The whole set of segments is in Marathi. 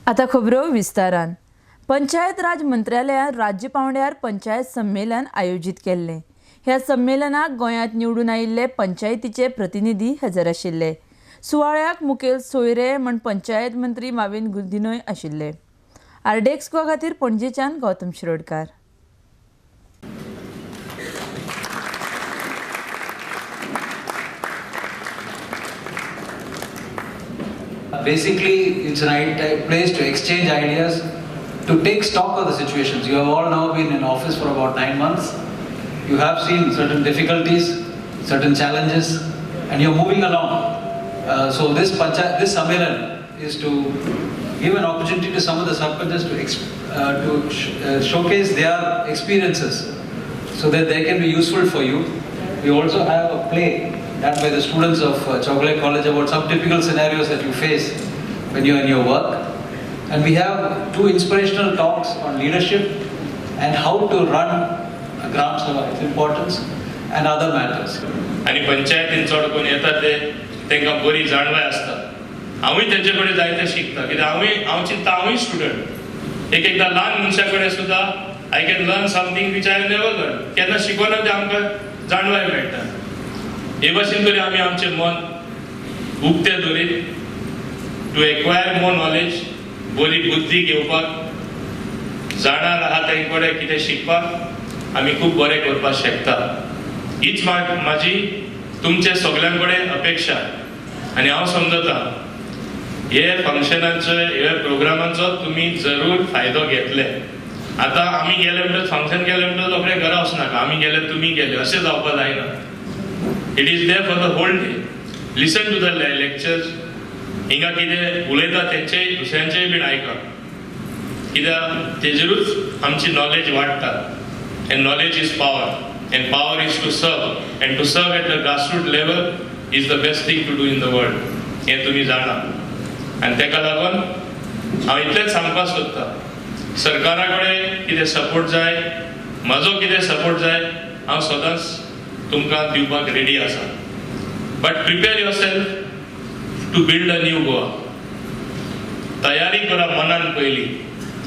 आता खबरो विस्तारान। पंचायत राज मंत्रालयान राज्य पावंड्यार पंचायत संमेलन आयोजित केल्ले। ह्या संमेलनाक गोंयांत निवडून आयिल्ले पंचायतीचे प्रतिनिधी हजर आशिल्ले। सुवाळ्याक मुखेल सोयरे म्हण पंचायत मंत्री माविन गुदिन्होय आशिल्ले। आरडेक्सको खातीर पणजेच्यान Gautam Shirodkar. Basically, it's a place to exchange ideas, to take stock of the situations. You have all now been in office for about 9 months. You have seen certain difficulties, certain challenges, and you're moving along. So this Sammelan is to give an opportunity to some of the sarpanchs to showcase their experiences, so that they can be useful for you. We also have a play done by the students of Chocolate College about some typical scenarios that you face when you're in your work. And we have 2 inspirational talks on leadership and how to run a Gram Sabha, its importance, and other matters. आणि पंचायतीन चड कोण येता ते तांकां बरी जाणवाय आसता। हांवूय तेंचे कडेन जायते शिकता, कित्याक हांव चिंता हांवूय स्टुडंट। एकदां ल्हान मनशा कडेन सुद्धा I can learn something which I have never learn. केन्ना शिकवना ते आमकां जाणवाय मेळटा। हे भाशेन तरी आमी आमचें मन उक्तें दवरीत टू एक्वायर मोर नॉलेज, बरी बुद्धी घेवपाक, जाणार आहा ते कडेन कितें शिकपाक आमी खूब बरें करपाक शकता। हीच म्हाजी तुमचे सगळ्यां कडेन अपेक्षा। आनी हांव समजता हे फंक्शनाचो, हे प्रोग्रामाचो तुमी जरूर फायदो घेतले। आतां आमी गेले म्हणटच फंक्शन केले म्हणटच रोखडे घरा वचनाका, आमी गेले तुमी गेले अशें जावपाक जायना। It is there for the whole day. Listen to the lectures. हिंगा कितें उलयता तेंचेय दुसऱ्यांचेय बीन आयकप, कित्याक तेजेरूच आमची नॉलेज वाडटा। And knowledge is power, and power is to serve, and to serve at the grassroots level is the best thing to do in the world. हे तुमी जाणा। आनी तेका लागून हांव इतलेंच सांगपाक सोदता, सरकारा कडेन कितें सपोर्ट जाय, म्हजो कितें सपोर्ट जाय, हांव सदांच तुमकां दिवपाक रेडी आसा। But prepare yourself to build a new Goa. तयारी करा मनान पयली।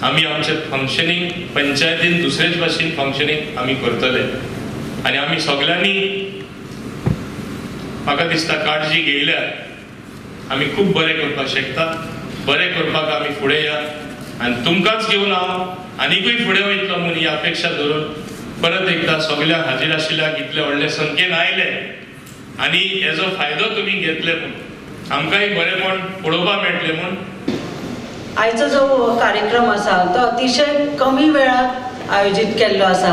आमी आमचे फंक्शनींग पंचायतीन दुसरेच भाशेन फंक्शनींग आमी करतले, आनी आमी सगळ्यांनी म्हाका दिसता काळजी घेयल्यार आमी खूब बरें करपाक शकता। बरें करपाक आमी फुडें या, आनी तुमकांच घेवन हांव आनीकूय फुडें वयतलो म्हूण ही अपेक्षा धरून परत एकदा सगळ्या हाजीर आशिल्ल्यांक इतले व्हडले संख्येन आयले आनी हेजो फायदो तुमी घेतले म्हूण आमकांय बरेपण पळोवपाक मेळटलें म्हूण। आयचो जो कार्यक्रम आसा तो अतिशय कमी वेळात आयोजित केल्लो आसा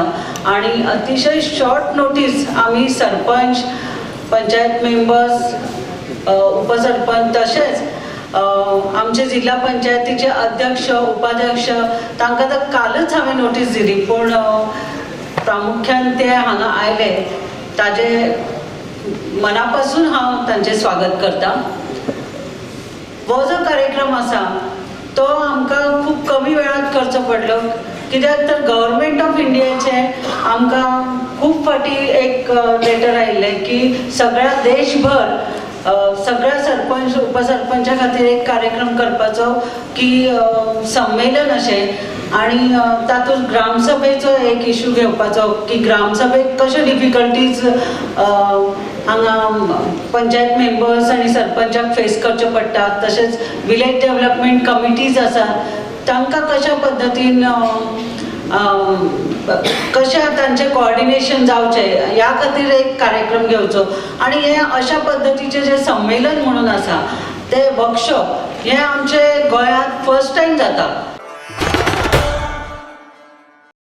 आणि अतिशय शॉर्ट नोटीस आमी सरपंच, पंचायत मेंबर्स, उपसरपंच तशेंच आमचे जिल्हा पंचायतीचे अध्यक्ष, उपाध्यक्ष तांकां तर कालच हांवें नोटीस दिली, पूण प्रामुख्यान ते हांगा आयले ताजे मनापासून हांव तांचे स्वागत करता। हो जो कार्यक्रम आसा तो आमकां खूब कमी वेळात करचो पडलो, कित्याक तर गव्हर्मेंट ऑफ इंडियाचे आमकां खूब फाटी एक लेटर आयिल्लें की सगळ्या देशभर सगळ्या सरपंच उपसरपंचा खातीर एक कार्यक्रम करपाचो की संमेलन अशें, आणि तातूंत ग्रामसभेचो एक इशू घेवपाचो की ग्रामसभेक कशे डिफिकल्टीज हांगा पंचायत मेंबर्स आनी सरपंचाक फेस करच्यो पडटात, तशेंच विलेज डेव्हलपमेंट कमिटीज आसात तांकां कशा पद्दतीन कशें तांचें कोऑर्डिनेशन जावचें ह्या खातीर एक कार्यक्रम घेवचो। आनी हे अशा पद्दतीचें जें संमेलन म्हणून आसा तें वर्कशॉप हें आमचे गोंयांत फर्स्ट टायम जाता।